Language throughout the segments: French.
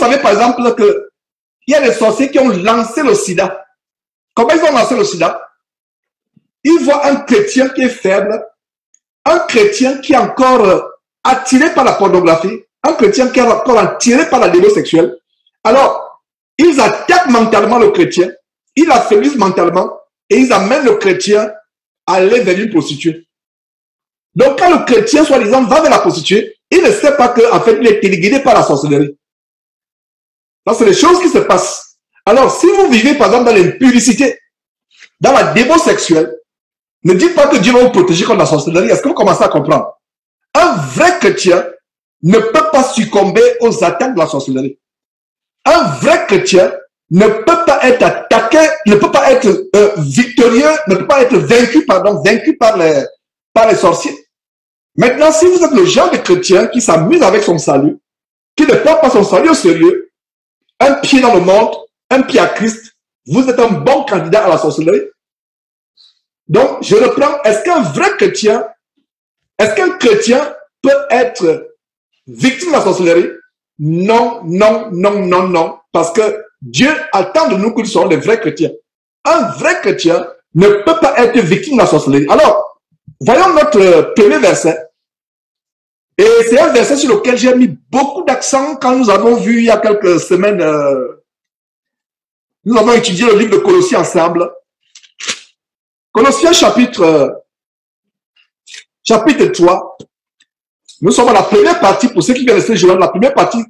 savez par exemple qu'il y a des sorciers qui ont lancé le sida. Comment ils ont lancé le sida? Ils voient un chrétien qui est faible, un chrétien qui est encore attiré par la pornographie, un chrétien qui est encore attiré par la dévotion sexuelle. Alors, ils attaquent mentalement le chrétien, ils l'affaiblissent mentalement et ils amènent le chrétien à aller vers une prostituée. Donc, quand le chrétien, soi-disant, va vers la prostituée, il ne sait pas qu'en fait, il est téléguidé par la sorcellerie. Donc, c'est des choses qui se passent. Alors, si vous vivez, par exemple, dans l'impudicité, dans la dévotion sexuelle, ne dites pas que Dieu va vous protéger contre la sorcellerie. Est-ce que vous commencez à comprendre? Un vrai chrétien ne peut pas succomber aux attaques de la sorcellerie. Un vrai chrétien ne peut pas être attaqué, ne peut pas être victorieux, ne peut pas être vaincu par les sorciers. Maintenant, si vous êtes le genre de chrétien qui s'amuse avec son salut, qui ne prend pas son salut au sérieux, un pied dans le monde, un pied à Christ, vous êtes un bon candidat à la sorcellerie. Donc, je reprends, est-ce qu'un chrétien peut être victime de la sorcellerie? Non, non, non, non, non. Parce que Dieu attend de nous que nous soyons des vrais chrétiens. Un vrai chrétien ne peut pas être victime de la sorcellerie. Alors, voyons notre premier verset. Et c'est un verset sur lequel j'ai mis beaucoup d'accent quand nous avons vu il y a quelques semaines, nous avons étudié le livre de Colossiens ensemble. Colossiens chapitre 3. Nous sommes à la première partie, pour ceux qui viennent de se joindre, la première partie,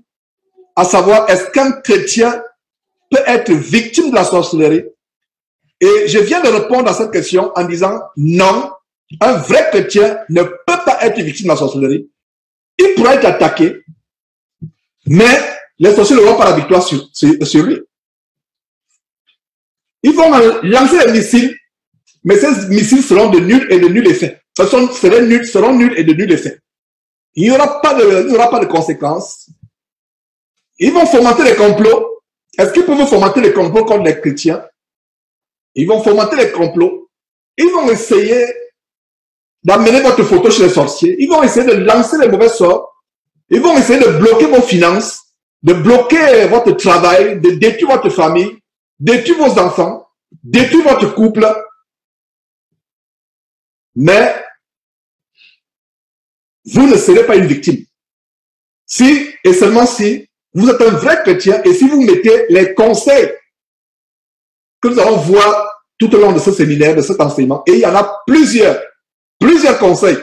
à savoir, est-ce qu'un chrétien peut être victime de la sorcellerie? Et je viens de répondre à cette question en disant non, un vrai chrétien ne peut pas être victime de la sorcellerie. Il pourrait être attaqué, mais les sorciers n'auront pas la victoire sur lui. Ils vont lancer des missiles, mais ces missiles seront de nul et de nul effet. Seront nuls et de nul effet. Il n'y aura pas de conséquences. Ils vont fomenter les complots. Est-ce qu'ils peuvent fomenter les complots contre les chrétiens? Ils vont fomenter les complots. Ils vont essayer d'amener votre photo chez les sorciers. Ils vont essayer de lancer les mauvais sorts. Ils vont essayer de bloquer vos finances, de bloquer votre travail, de détruire votre famille, détruire vos enfants, détruire votre couple. Mais vous ne serez pas une victime. Si et seulement si vous êtes un vrai chrétien et si vous mettez les conseils que nous allons voir tout au long de ce séminaire, de cet enseignement, et il y en a plusieurs conseils